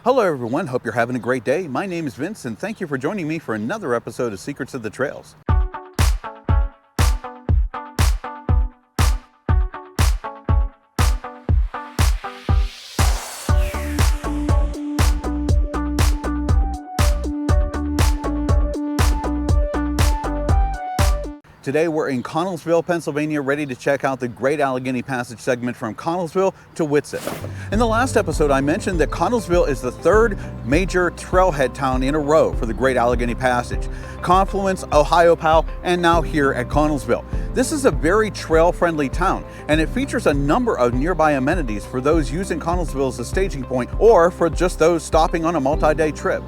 Hello everyone, hope you're having a great day. My name is Vince and thank you for joining me for another episode of Secrets of the Trails. Today we're in Connellsville, Pennsylvania, ready to check out the Great Allegheny Passage segment from Connellsville to Whitsett. In the last episode I mentioned that Connellsville is the third major trailhead town in a row for the Great Allegheny Passage. Confluence, Ohiopyle, and now here at Connellsville. This is a very trail-friendly town, and it features a number of nearby amenities for those using Connellsville as a staging point or for just those stopping on a multi-day trip.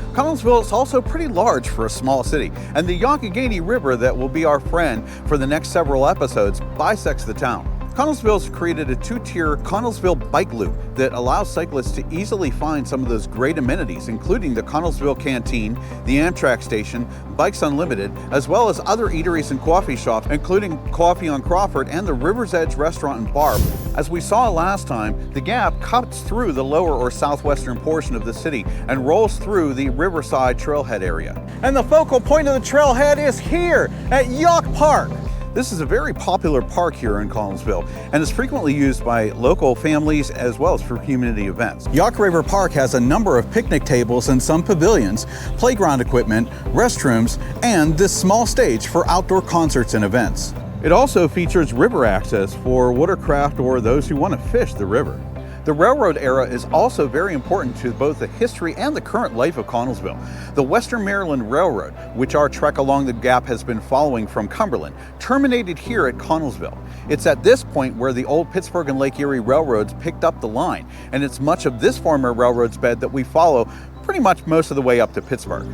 Connellsville is also pretty large for a small city, and the Youghiogheny River that will be our friend for the next several episodes bisects the town. Connellsville has created a two-tier Connellsville bike loop that allows cyclists to easily find some of those great amenities, including the Connellsville Canteen, the Amtrak station, Bikes Unlimited, as well as other eateries and coffee shops, including Coffee on Crawford and the River's Edge Restaurant and Bar. As we saw last time, the gap cuts through the lower or southwestern portion of the city and rolls through the Riverside Trailhead area. And the focal point of the trailhead is here at Yough Park. This is a very popular park here in Connellsville and is frequently used by local families as well as for community events. Youghiogheny River Park has a number of picnic tables and some pavilions, playground equipment, restrooms, and this small stage for outdoor concerts and events. It also features river access for watercraft or those who want to fish the river. The railroad era is also very important to both the history and the current life of Connellsville. The Western Maryland Railroad, which our trek along the gap has been following from Cumberland, terminated here at Connellsville. It's at this point where the old Pittsburgh and Lake Erie railroads picked up the line, and it's much of this former railroad's bed that we follow pretty much most of the way up to Pittsburgh.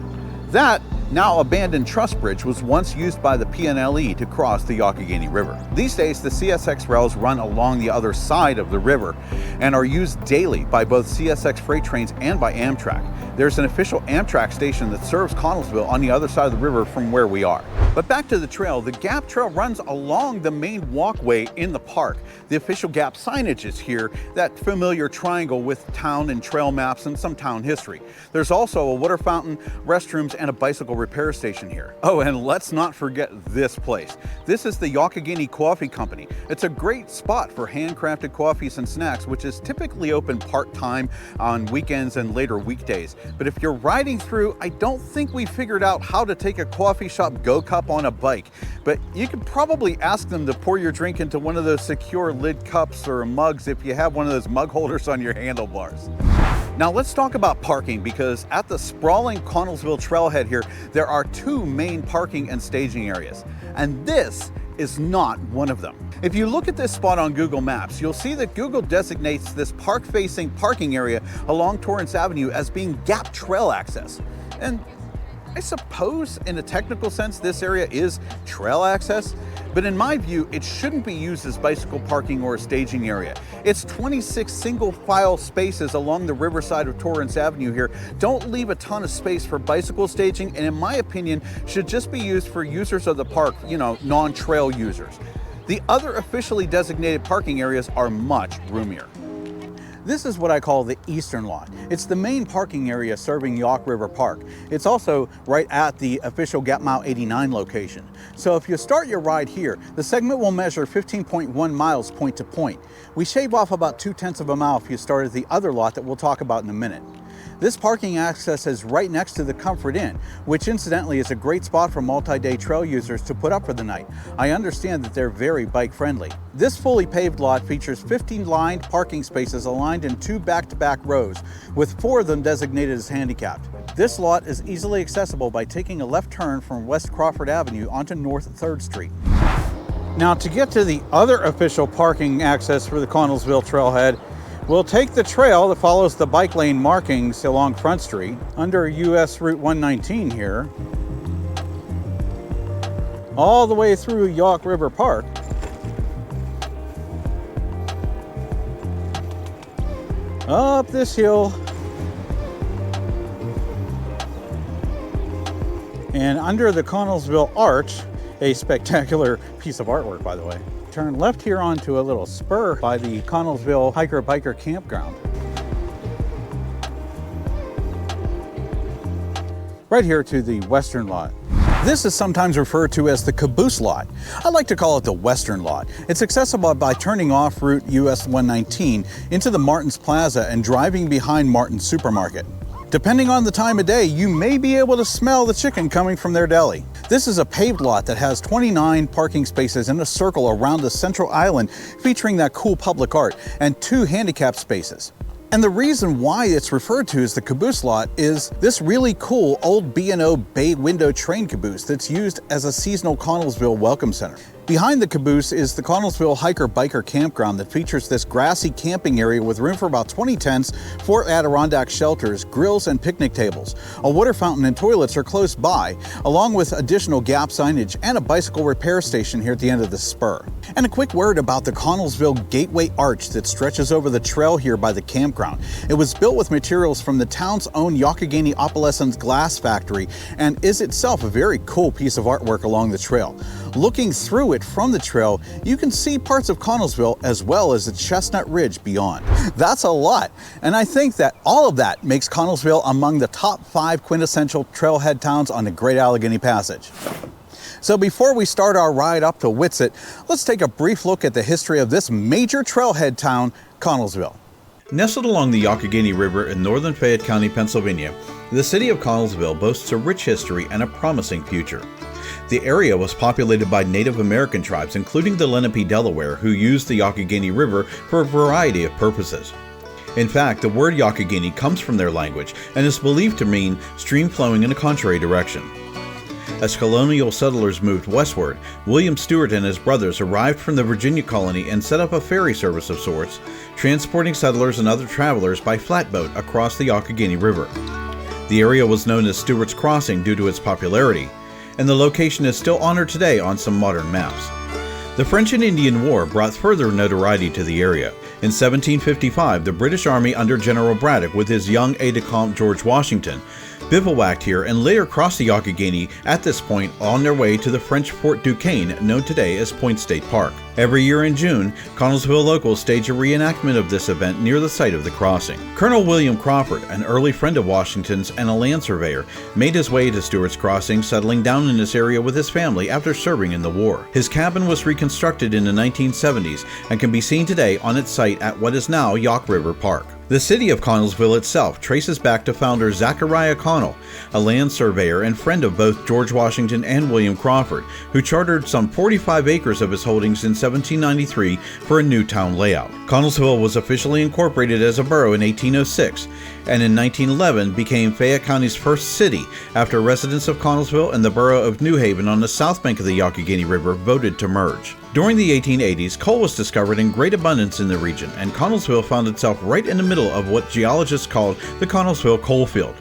That now abandoned truss bridge was once used by the PNLE to cross the Youghiogheny River. These days, the CSX rails run along the other side of the river and are used daily by both CSX freight trains and by Amtrak. There's an official Amtrak station that serves Connellsville on the other side of the river from where we are. But back to the trail, the Gap Trail runs along the main walkway in the park. The official Gap signage is here, that familiar triangle with town and trail maps and some town history. There's also a water fountain, restrooms, and a bicycle repair station here. Oh, and let's not forget this place. This is the Youghiogheny Coffee Company. It's a great spot for handcrafted coffees and snacks, which is typically open part-time on weekends and later weekdays. But if you're riding through, I don't think we figured out how to take a coffee shop go-cup on a bike, but you could probably ask them to pour your drink into one of those secure lid cups or mugs if you have one of those mug holders on your handlebars. Now let's talk about parking, because at the sprawling Connellsville trailhead here, there are two main parking and staging areas, and this is not one of them. If you look at this spot on Google Maps, you'll see that Google designates this park-facing parking area along Torrance Avenue as being Gap Trail access. And I suppose in a technical sense this area is trail access, but in my view it shouldn't be used as bicycle parking or a staging area. It's 26 single file spaces along the riverside of Torrance Avenue here. Don't leave a ton of space for bicycle staging, and in my opinion should just be used for users of the park, non-trail users. The other officially designated parking areas are much roomier. This is what I call the eastern lot. It's the main parking area serving Yough River Park. It's also right at the official Gap Mile 89 location. So if you start your ride here, the segment will measure 15.1 miles point to point. We shave off about 2/10 of a mile if you start at the other lot that we'll talk about in a minute. This parking access is right next to the Comfort Inn, which incidentally is a great spot for multi-day trail users to put up for the night. I understand that they're very bike friendly. This fully paved lot features 15 lined parking spaces aligned in 2 back-to-back rows, with 4 of them designated as handicapped. This lot is easily accessible by taking a left turn from West Crawford Avenue onto North 3rd Street. Now to get to the other official parking access for the Connellsville trailhead, we'll take the trail that follows the bike lane markings along Front Street under US Route 119 here, all the way through Yough River Park, up this hill, and under the Connellsville Arch, a spectacular piece of artwork, by the way. Turn left here onto a little spur by the Connellsville Hiker-Biker Campground. right here to the western lot. This is sometimes referred to as the caboose lot. I like to call it the western lot. It's accessible by turning off Route US 119 into the Martin's Plaza and driving behind Martin's Supermarket. Depending on the time of day, you may be able to smell the chicken coming from their deli. This is a paved lot that has 29 parking spaces in a circle around the central island, featuring that cool public art, and 2 handicap spaces. And the reason why it's referred to as the caboose lot is this really cool old B&O bay window train caboose that's used as a seasonal Connellsville welcome center. Behind the caboose is the Connellsville Hiker-Biker Campground that features this grassy camping area with room for about 20 tents, 4 Adirondack shelters, grills, and picnic tables. A water fountain and toilets are close by, along with additional gap signage and a bicycle repair station here at the end of the spur. And a quick word about the Connellsville Gateway Arch that stretches over the trail here by the campground. It was built with materials from the town's own Youghiogheny Opalescence glass factory and is itself a very cool piece of artwork along the trail. Looking through it from the trail, you can see parts of Connellsville as well as the Chestnut Ridge beyond. That's a lot, and I think that all of that makes Connellsville among the top 5 quintessential trailhead towns on the Great Allegheny Passage. So before we start our ride up to Whitsett, let's take a brief look at the history of this major trailhead town, Connellsville. Nestled along the Youghiogheny River in northern Fayette County, Pennsylvania, the city of Connellsville boasts a rich history and a promising future. The area was populated by Native American tribes, including the Lenape Delaware, who used the Youghiogheny River for a variety of purposes. In fact, the word Youghiogheny comes from their language and is believed to mean stream flowing in a contrary direction. As colonial settlers moved westward, William Stewart and his brothers arrived from the Virginia colony and set up a ferry service of sorts, transporting settlers and other travelers by flatboat across the Youghiogheny River. The area was known as Stewart's Crossing due to its popularity, and the location is still honored today on some modern maps. The French and Indian War brought further notoriety to the area. In 1755, the British Army under General Braddock with his young aide-de-camp George Washington bivouacked here and later crossed the Youghiogheny at this point on their way to the French Fort Duquesne, known today as Point State Park. Every year in June, Connellsville locals stage a reenactment of this event near the site of the crossing. Colonel William Crawford, an early friend of Washington's and a land surveyor, made his way to Stewart's Crossing, settling down in this area with his family after serving in the war. His cabin was reconstructed in the 1970s and can be seen today on its site at what is now Yough River Park. The city of Connellsville itself traces back to founder Zachariah Connell, a land surveyor and friend of both George Washington and William Crawford, who chartered some 45 acres of his holdings in 1793 for a new town layout. Connellsville was officially incorporated as a borough in 1806, and in 1911 became Fayette County's first city after residents of Connellsville and the borough of New Haven on the south bank of the Youghiogheny River voted to merge. During the 1880s, coal was discovered in great abundance in the region, and Connellsville found itself right in the middle of what geologists called the Connellsville coal field.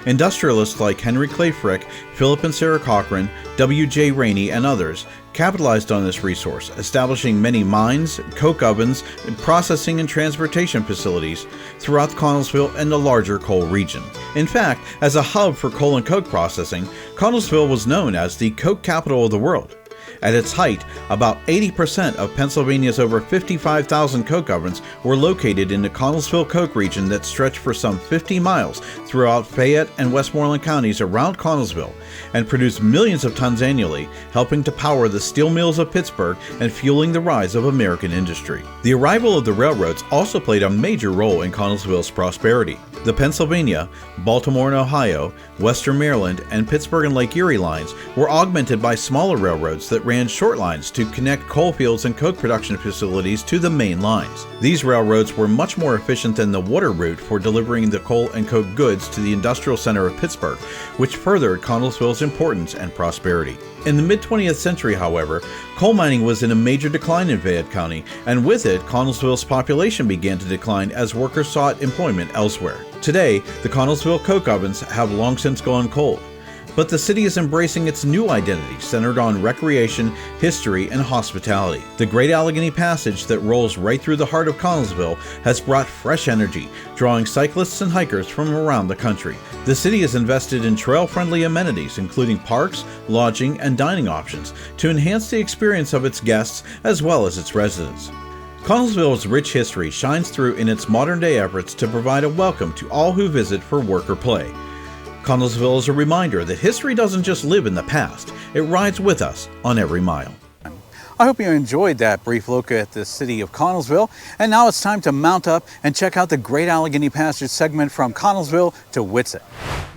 Industrialists like Henry Clay Frick, Philip and Sarah Cochran, W.J. Rainey, and others capitalized on this resource, establishing many mines, coke ovens, processing and transportation facilities throughout Connellsville and the larger coal region. In fact, as a hub for coal and coke processing, Connellsville was known as the coke capital of the world. At its height, about 80% of Pennsylvania's over 55,000 coke ovens were located in the Connellsville coke region that stretched for some 50 miles throughout Fayette and Westmoreland counties around Connellsville and produced millions of tons annually, helping to power the steel mills of Pittsburgh and fueling the rise of American industry. The arrival of the railroads also played a major role in Connellsville's prosperity. The Pennsylvania, Baltimore and Ohio, Western Maryland, and Pittsburgh and Lake Erie lines were augmented by smaller railroads that ran short lines to connect coal fields and coke production facilities to the main lines. These railroads were much more efficient than the water route for delivering the coal and coke goods to the industrial center of Pittsburgh, which furthered Connellsville's importance and prosperity. In the mid-20th century, however, coal mining was in a major decline in Fayette County, and with it, Connellsville's population began to decline as workers sought employment elsewhere. Today, the Connellsville coke ovens have long since gone cold, but the city is embracing its new identity centered on recreation, history, and hospitality. The Great Allegheny Passage that rolls right through the heart of Connellsville has brought fresh energy, drawing cyclists and hikers from around the country. The city has invested in trail-friendly amenities, including parks, lodging, and dining options, to enhance the experience of its guests as well as its residents. Connellsville's rich history shines through in its modern-day efforts to provide a welcome to all who visit for work or play. Connellsville is a reminder that history doesn't just live in the past, it rides with us on every mile. I hope you enjoyed that brief look at the city of Connellsville. And now it's time to mount up and check out the Great Allegheny Passage segment from Connellsville to Whitsett.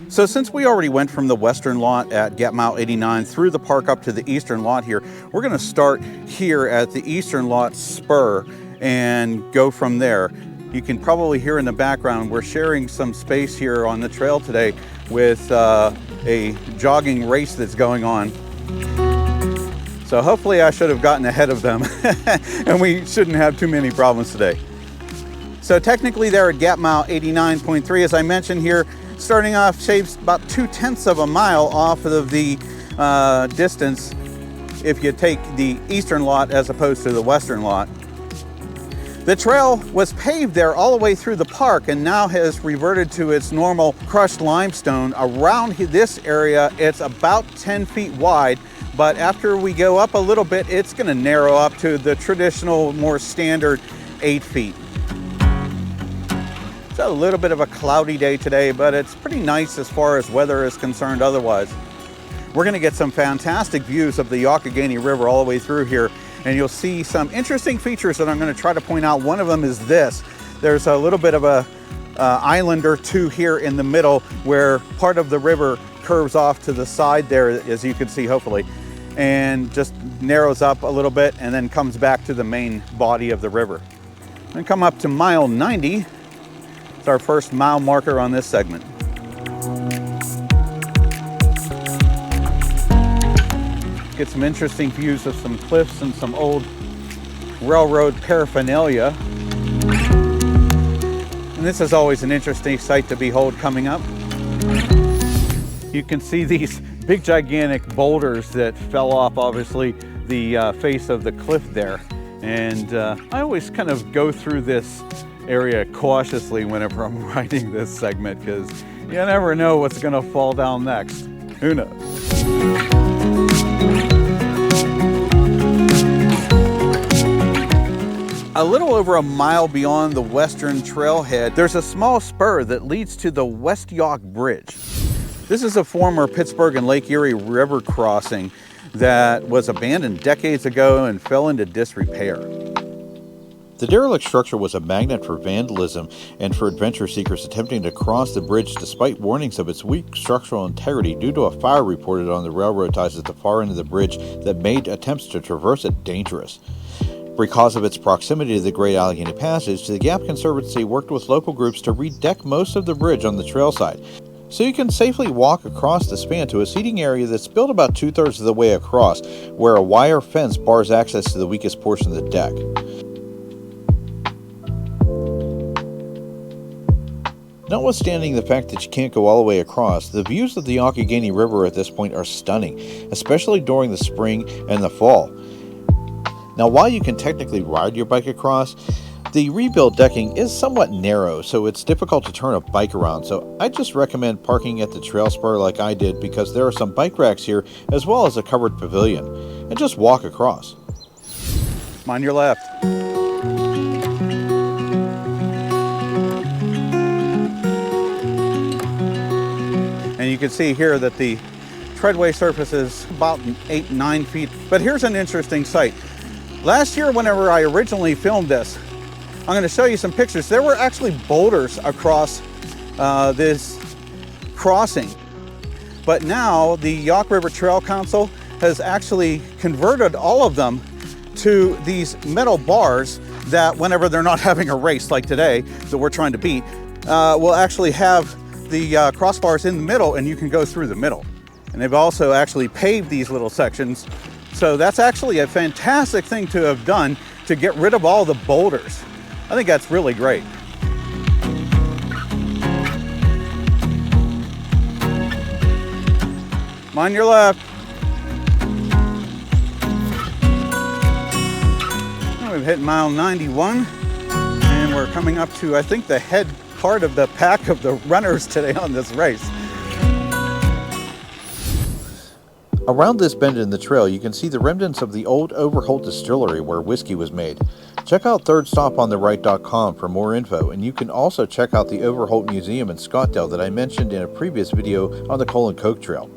So since we already went from the western lot at Gap Mile 89 through the park up to the eastern lot here, we're going to start here at the eastern lot spur and go from there. You can probably hear in the background, we're sharing some space here on the trail today with a jogging race that's going on. So hopefully I should have gotten ahead of them and we shouldn't have too many problems today. So technically they're at Gap Mile 89.3, as I mentioned here, starting off shaves about 0.2 of a mile off of the distance if you take the eastern lot as opposed to the western lot. The trail was paved there all the way through the park and now has reverted to its normal crushed limestone. Around this area, it's about 10 feet wide, but after we go up a little bit, it's going to narrow up to the traditional, more standard 8 feet. It's a little bit of a cloudy day today, but it's pretty nice as far as weather is concerned otherwise. We're going to get some fantastic views of the Youghiogheny River all the way through here, and you'll see some interesting features that I'm going to try to point out. One of them is this. There's a little bit of a island or two here in the middle where part of the river curves off to the side there, as you can see hopefully, and just narrows up a little bit and then comes back to the main body of the river. And come up to mile 90. It's our first mile marker on this segment. Get some interesting views of some cliffs and some old railroad paraphernalia. And this is always an interesting sight to behold coming up. You can see these big gigantic boulders that fell off obviously the face of the cliff there. And I always kind of go through this area cautiously whenever I'm riding this segment because you never know what's going to fall down next. Who knows? A little over a mile beyond the western trailhead, there's a small spur that leads to the West Yough Bridge. This is a former Pittsburgh and Lake Erie River crossing that was abandoned decades ago and fell into disrepair. The derelict structure was a magnet for vandalism and for adventure seekers attempting to cross the bridge despite warnings of its weak structural integrity due to a fire reported on the railroad ties at the far end of the bridge that made attempts to traverse it dangerous. Because of its proximity to the Great Allegheny Passage, the Gap Conservancy worked with local groups to redeck most of the bridge on the trail side, so you can safely walk across the span to a seating area that's built about 2/3 of the way across, where a wire fence bars access to the weakest portion of the deck. Notwithstanding the fact that you can't go all the way across, the views of the Youghiogheny River at this point are stunning, especially during the spring and the fall. Now, while you can technically ride your bike across, the rebuilt decking is somewhat narrow, so it's difficult to turn a bike around, so I just recommend parking at the trail spur like I did because there are some bike racks here as well as a covered pavilion, and just walk across. On your left. And you can see here that the treadway surface is about 8-9 feet, but here's an interesting sight. Last year, whenever I originally filmed this, I'm going to show you some pictures. There were actually boulders across this crossing. But now the Yough River Trail Council has actually converted all of them to these metal bars that whenever they're not having a race like today that we're trying to beat, will actually have the crossbars in the middle and you can go through the middle. And they've also actually paved these little sections. So that's actually a fantastic thing to have done to get rid of all the boulders. I think that's really great. On your left. Now we've hit mile 91 and we're coming up to, I think, the head part of the pack of the runners today on this race. Around this bend in the trail, you can see the remnants of the old Overholt distillery where whiskey was made. Check out thirdstopontheright.com for more info, and you can also check out the Overholt Museum in Scottdale that I mentioned in a previous video on the Coal and Coke Trail.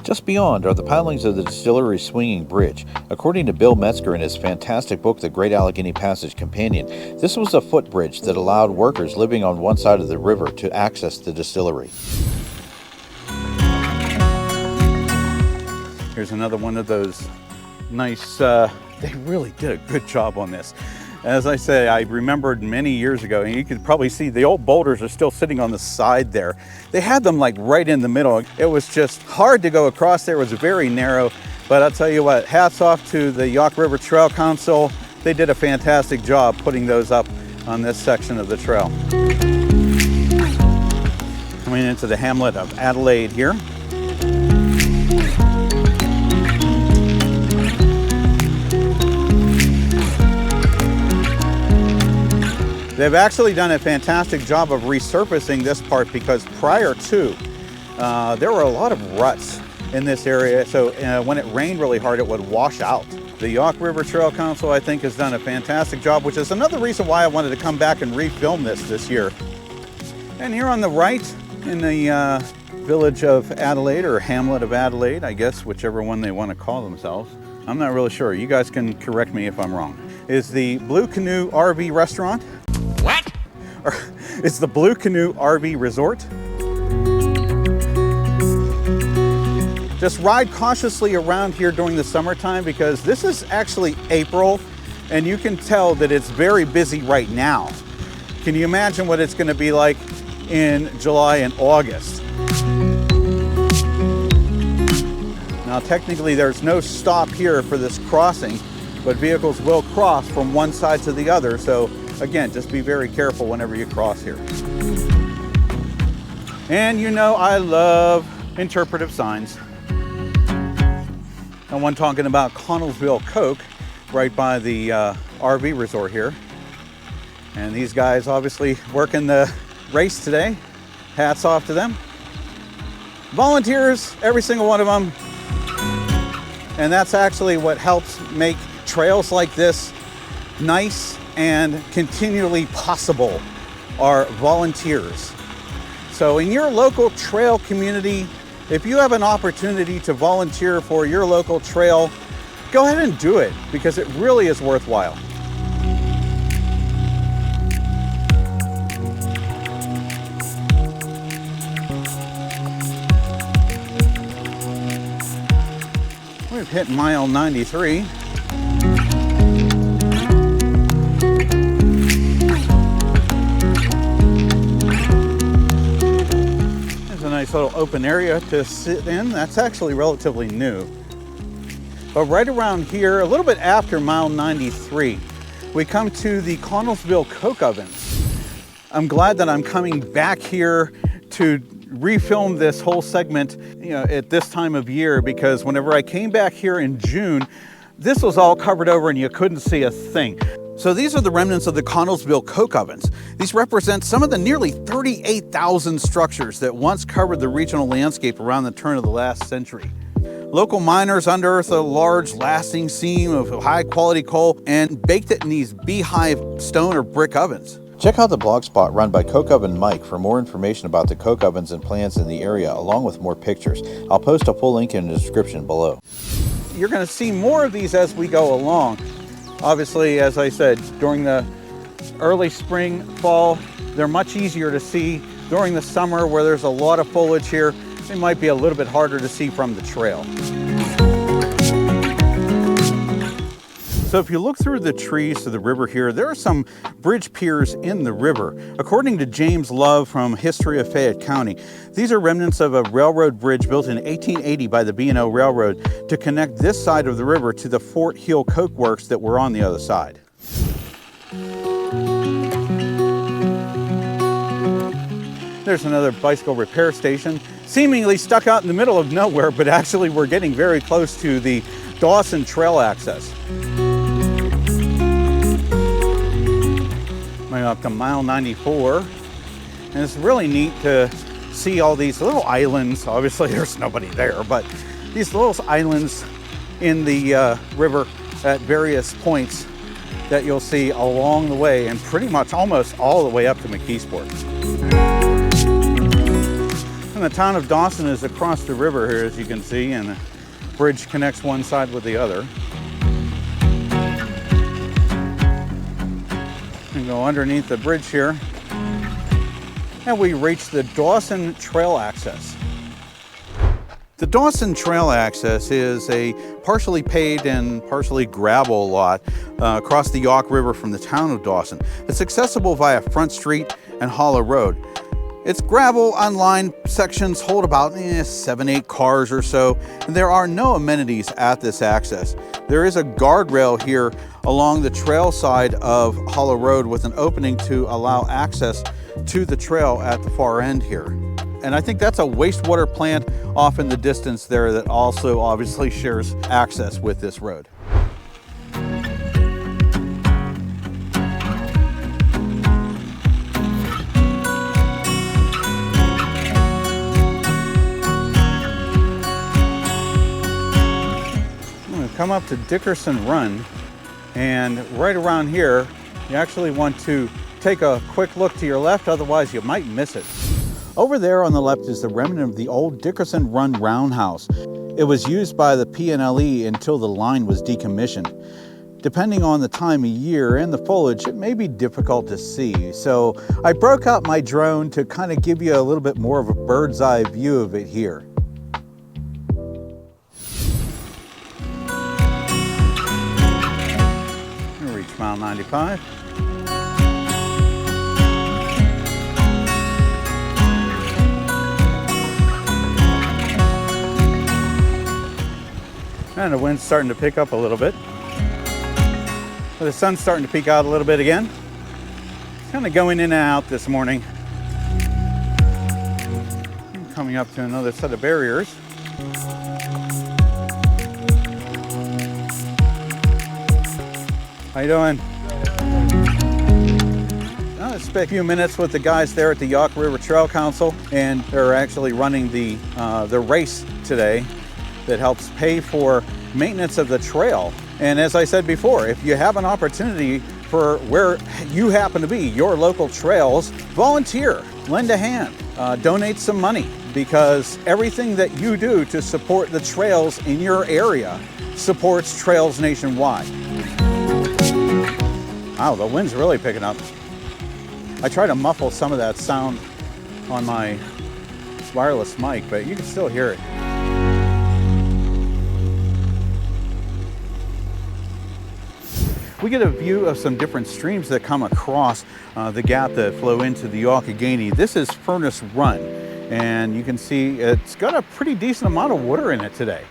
Just beyond are the pilings of the distillery swinging bridge. According to Bill Metzger in his fantastic book, The Great Allegheny Passage Companion, this was a footbridge that allowed workers living on one side of the river to access the distillery. Here's another one of those nice, they really did a good job on this. As I say, I remembered many years ago, and you can probably see the old boulders are still sitting on the side there. They had them like right in the middle. It was just hard to go across there. It was very narrow, but I'll tell you what, hats off to the Yough River Trail Council. They did a fantastic job putting those up on this section of the trail. Coming into the hamlet of Adelaide here. They've actually done a fantastic job of resurfacing this part, because prior to, there were a lot of ruts in this area, so when it rained really hard, it would wash out. The Yough River Trail Council, I think, has done a fantastic job, which is another reason why I wanted to come back and refilm this year. And here on the right, in the village of Adelaide, or hamlet of Adelaide, I guess, whichever one they want to call themselves, I'm not really sure. You guys can correct me if I'm wrong. Is the Blue Canoe RV Restaurant. What? It's the Blue Canoe RV Resort. Just ride cautiously around here during the summertime, because this is actually April and you can tell that it's very busy right now. Can you imagine what it's going to be like in July and August? Now technically there's no stop here for this crossing, but vehicles will cross from one side to the other, so again, just be very careful whenever you cross here. And you know I love interpretive signs. And one talking about Connellsville Coke, right by the RV resort here. And these guys obviously working the race today. Hats off to them. Volunteers, every single one of them. And that's actually what helps make trails like this nice and continually possible, are volunteers. So in your local trail community, if you have an opportunity to volunteer for your local trail, go ahead and do it, because it really is worthwhile. We've hit mile 93. Nice little open area to sit in. That's actually relatively new. But right around here, a little bit after mile 93, we come to the Connellsville Coke Ovens. I'm glad that I'm coming back here to refilm this whole segment, at this time of year, because whenever I came back here in June, this was all covered over and you couldn't see a thing. So these are the remnants of the Connellsville Coke Ovens. These represent some of the nearly 38,000 structures that once covered the regional landscape around the turn of the last century. Local miners unearthed a large lasting seam of high quality coal and baked it in these beehive stone or brick ovens. Check out the blog spot run by Coke Oven Mike for more information about the coke ovens and plants in the area, along with more pictures. I'll post a full link in the description below. You're going to see more of these as we go along. Obviously, as I said, during the early spring, fall, they're much easier to see. During the summer, where there's a lot of foliage here, they might be a little bit harder to see from the trail. So if you look through the trees to the river here, there are some bridge piers in the river. According to James Love from History of Fayette County, these are remnants of a railroad bridge built in 1880 by the B&O Railroad to connect this side of the river to the Fort Hill Coke Works that were on the other side. There's another bicycle repair station, seemingly stuck out in the middle of nowhere, but actually we're getting very close to the Dawson Trail access. Going up to mile 94, and it's really neat to see all these little islands. Obviously there's nobody there, but these little islands in the river at various points that you'll see along the way, and pretty much almost all the way up to McKeesport. And the town of Dawson is across the river here, as you can see, and the bridge connects one side with the other. And go underneath the bridge here, and we reach the Dawson Trail Access. The Dawson Trail Access is a partially paved and partially gravel lot across the Yough River from the town of Dawson. It's accessible via Front Street and Hollow Road. Its gravel unlined sections hold about 7-8 cars or so, and there are no amenities at this access. There is a guardrail here along the trail side of Hollow Road with an opening to allow access to the trail at the far end here. And I think that's a wastewater plant off in the distance there that also obviously shares access with this road. I'm going to come up to Dickerson Run, and right around here you actually want to take a quick look to your left, otherwise you might miss it. Over there on the left is the remnant of the old Dickerson Run roundhouse. It was used by the PNLE until the line was decommissioned. Depending on the time of year and the foliage, it may be difficult to see. So I broke out my drone to kind of give you a little bit more of a bird's eye view of it here. We'll reach mile 95. And the wind's starting to pick up a little bit. The sun's starting to peek out a little bit again. It's kind of going in and out this morning. I'm coming up to another set of barriers. How you doing? I spent a few minutes with the guys there at the Yough River Trail Council, and they're actually running the race today that helps pay for maintenance of the trail. And as I said before, if you have an opportunity for where you happen to be, your local trails, volunteer, lend a hand, donate some money, because everything that you do to support the trails in your area supports trails nationwide. Wow, the wind's really picking up. I try to muffle some of that sound on my wireless mic, but you can still hear it. We get a view of some different streams that come across the gap that flow into the Youghiogheny. This is Furnace Run, and you can see it's got a pretty decent amount of water in it today.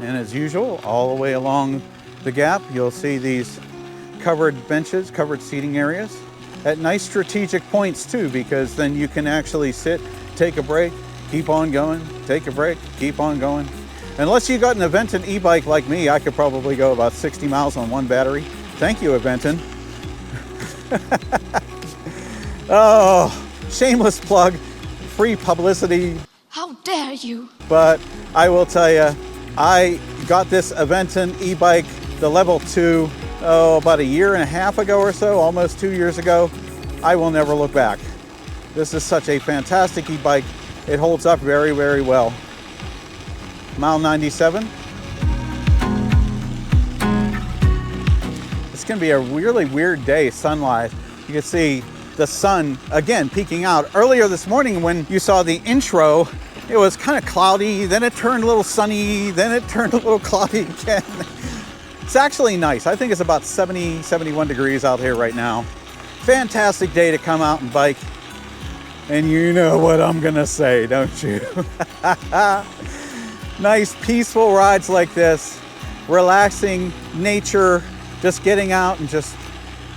And as usual, all the way along the gap, you'll see these covered benches, covered seating areas at nice strategic points too, because then you can actually sit, take a break, keep on going, take a break, keep on going. Unless you got an Aventon e-bike like me, I could probably go about 60 miles on one battery. Thank you, Aventon. Oh, shameless plug, free publicity. How dare you? But I will tell you, I got this Aventon e-bike, the level 2, about a year and a half ago or so, almost 2 years ago. I will never look back. This is such a fantastic e-bike. It holds up very, very well. Mile 97. It's going to be a really weird day sun-wise. You can see the sun again peeking out. Earlier this morning when you saw the intro, it was kind of cloudy, then it turned a little sunny, then it turned a little cloudy again. It's actually nice. I think it's about 70, 71 degrees out here right now. Fantastic day to come out and bike. And you know what I'm gonna say, don't you? Nice peaceful rides like this, relaxing nature, just getting out and just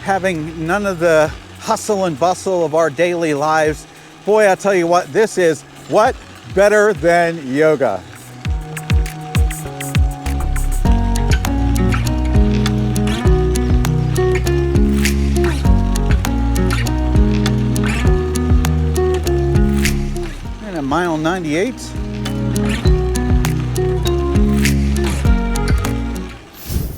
having none of the hustle and bustle of our daily lives. Boy, I tell you what, this is what better than yoga. And at mile 98.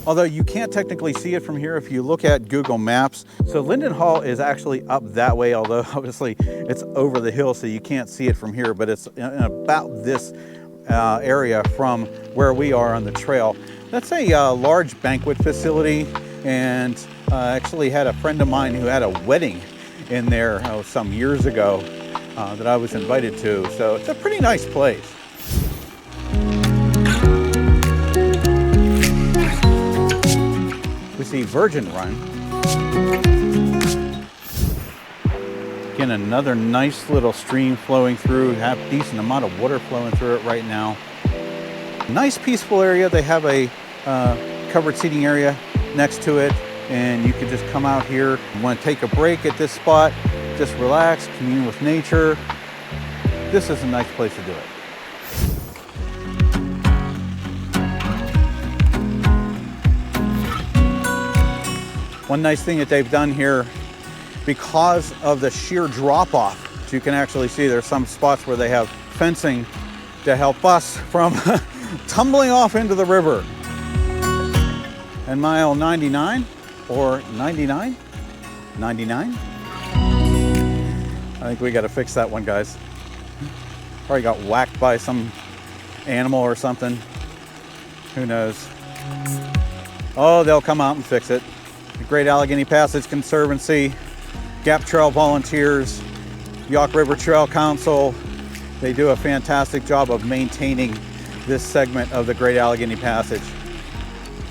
although you can't technically see it from here if you look at Google Maps. So Linden Hall is actually up that way, although obviously it's over the hill, so you can't see it from here, but it's in about this area from where we are on the trail. That's a large banquet facility, and actually had a friend of mine who had a wedding in there some years ago that I was invited to. So it's a pretty nice place. We see Virgin Run. Again, another nice little stream flowing through, have a decent amount of water flowing through it right now. Nice peaceful area. They have a covered seating area next to it, and you can just come out here. You want to take a break at this spot, just relax, commune with nature. This is a nice place to do it. One nice thing that they've done here, because of the sheer drop off, you can actually see there's some spots where they have fencing to help us from tumbling off into the river. And mile 99 or 99? 99? I think we got to fix that one, guys. Probably got whacked by some animal or something. Who knows? Oh, they'll come out and fix it. The Great Allegheny Passage Conservancy, Gap Trail volunteers, Youghiogheny River Trail Council, they do a fantastic job of maintaining this segment of the Great Allegheny Passage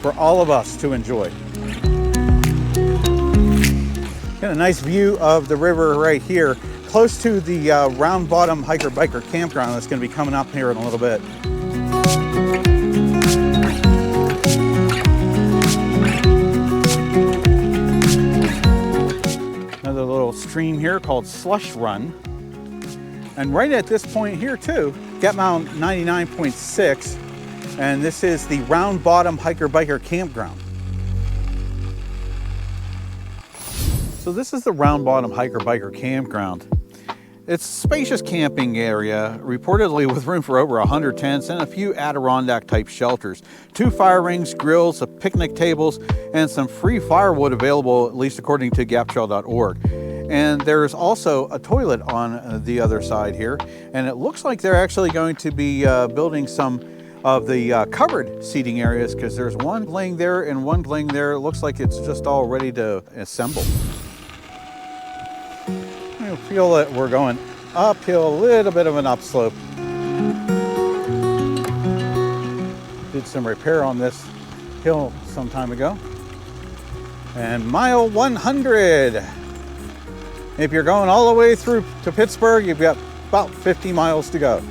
for all of us to enjoy. Got a nice view of the river right here, close to the Round Bottom Hiker-Biker Campground that's going to be coming up here in a little bit. Another little stream here called Slush Run. And right at this point here too, Gap Mount 99.6, and this is the Round Bottom Hiker-Biker Campground. So this is the Round Bottom Hiker-Biker Campground. It's a spacious camping area, reportedly with room for over 100 tents and a few Adirondack-type shelters, 2 fire rings, grills, picnic tables, and some free firewood available, at least according to gaptrail.org. And there's also a toilet on the other side here, and it looks like they're actually going to be building some of the covered seating areas, because there's one laying there and one laying there. It looks like it's just all ready to assemble. I feel that we're going uphill, a little bit of an upslope. Did some repair on this hill some time ago. And mile 100. If you're going all the way through to Pittsburgh, you've got about 50 miles to go.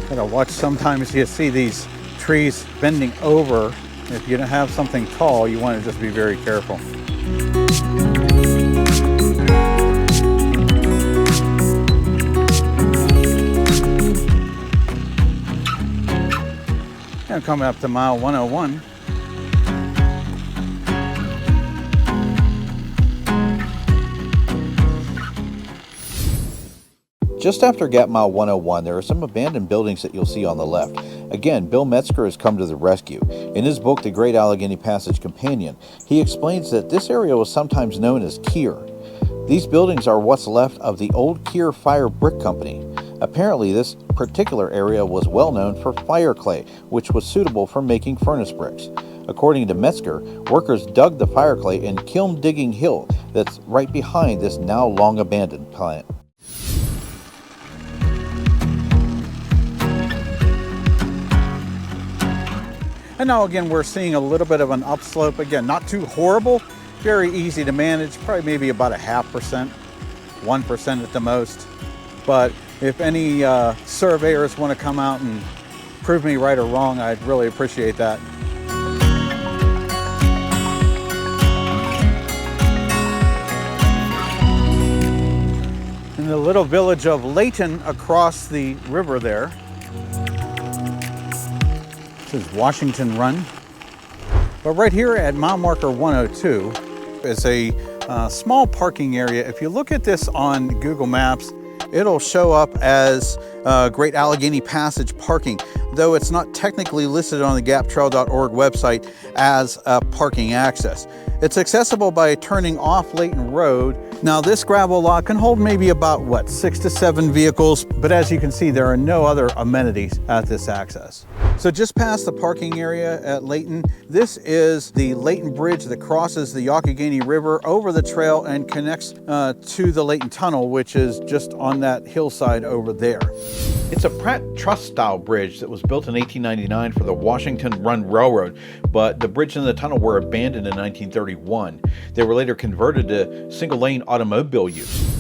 Gotta watch, sometimes you see these trees bending over. If you don't have something tall, you want to just be very careful. And coming up to mile 101. Just after Gap Mile 101, there are some abandoned buildings that you'll see on the left. Again, Bill Metzger has come to the rescue. In his book, The Great Allegheny Passage Companion, he explains that this area was sometimes known as Kier. These buildings are what's left of the old Kier Fire Brick Company. Apparently, this particular area was well known for fire clay, which was suitable for making furnace bricks. According to Metzger, workers dug the fire clay in Kiln Digging Hill that's right behind this now long abandoned plant. And now again, we're seeing a little bit of an upslope. Again, not too horrible, very easy to manage, probably maybe about 0.5%, 1% at the most. But if any surveyors want to come out and prove me right or wrong, I'd really appreciate that. In the little village of Layton across the river there, this is Washington Run. But right here at mile marker 102 is a small parking area. If you look at this on Google Maps, it'll show up as Great Allegheny Passage parking, though it's not technically listed on the gaptrail.org website as a parking access. It's accessible by turning off Layton Road. Now this gravel lot can hold maybe about 6 to 7 vehicles, but as you can see, there are no other amenities at this access. So just past the parking area at Layton, this is the Layton Bridge that crosses the Youghiogheny River over the trail and connects to the Layton Tunnel, which is just on that hillside over there. It's a Pratt truss style bridge that was built in 1899 for the Washington Run Railroad, but the bridge and the tunnel were abandoned in 1931. They were later converted to single lane automobile use.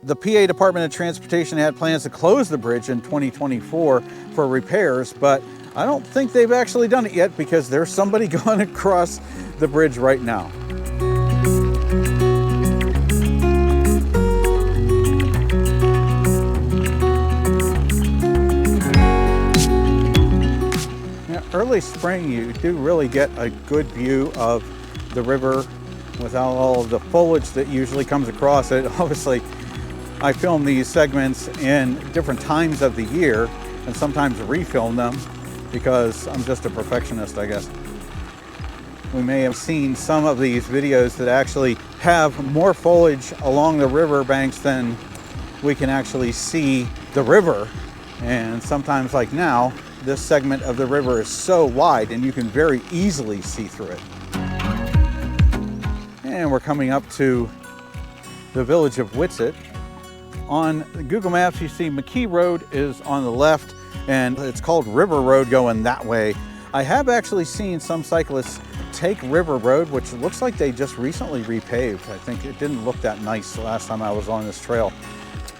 The PA Department of Transportation had plans to close the bridge in 2024 for repairs, but I don't think they've actually done it yet because there's somebody going across the bridge right now. Now, early spring, you do really get a good view of the river without all of the foliage that usually comes across it. Obviously, I film these segments in different times of the year and sometimes refilm them because I'm just a perfectionist, I guess. We may have seen some of these videos that actually have more foliage along the river banks than we can actually see the river. And sometimes, like now, this segment of the river is so wide and you can very easily see through it. And we're coming up to the village of Whitsett. On Google Maps, you see McKee Road is on the left, and it's called River Road going that way. I have actually seen some cyclists take River Road, which looks like they just recently repaved. I think it didn't look that nice the last time I was on this trail.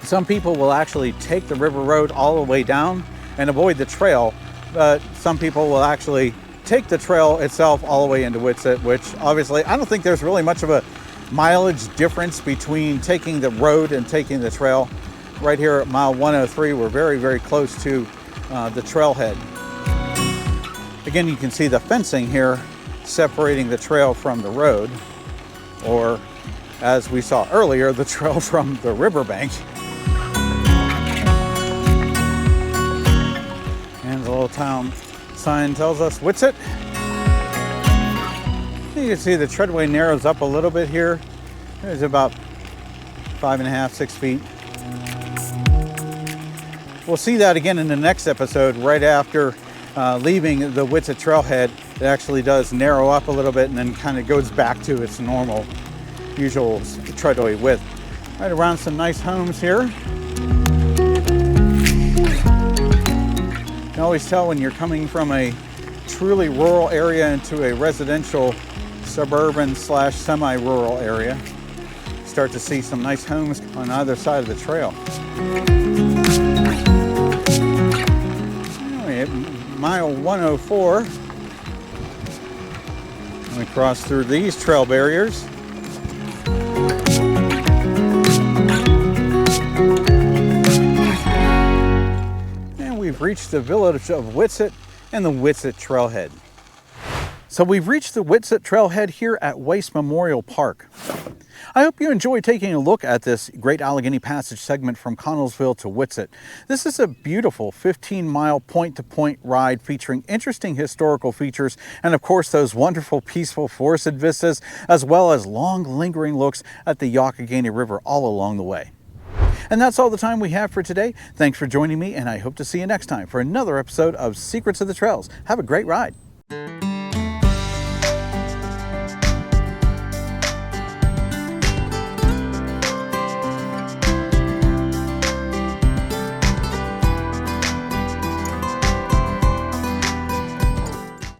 Some people will actually take the River Road all the way down and avoid the trail, but some people will actually take the trail itself all the way into Whitsett, which obviously I don't think there's really much of a mileage difference between taking the road and taking the trail. Right here at mile 103, we're very, very close to the trailhead. Again, you can see the fencing here separating the trail from the road, or as we saw earlier, the trail from the riverbank. And the little town sign tells us Whitsett. You can see the treadway narrows up a little bit here. It's about 5.5, 6 feet. We'll see that again in the next episode, right after leaving the Whitsett trailhead. It actually does narrow up a little bit and then kind of goes back to its normal, usual treadway width. Right around some nice homes here. You can always tell when you're coming from a truly rural area into a residential suburban / semi-rural area. Start to see some nice homes on either side of the trail. At mile 104, we cross through these trail barriers. And we've reached the village of Whitsett and the Whitsett trailhead. So we've reached the Whitsett trailhead here at Waste Memorial Park. I hope you enjoy taking a look at this Great Allegheny Passage segment from Connellsville to Whitsett. This is a beautiful 15-mile point-to-point ride featuring interesting historical features and of course those wonderful peaceful forested vistas, as well as long lingering looks at the Youghiogheny River all along the way. And that's all the time we have for today. Thanks for joining me, and I hope to see you next time for another episode of Secrets of the Trails. Have a great ride.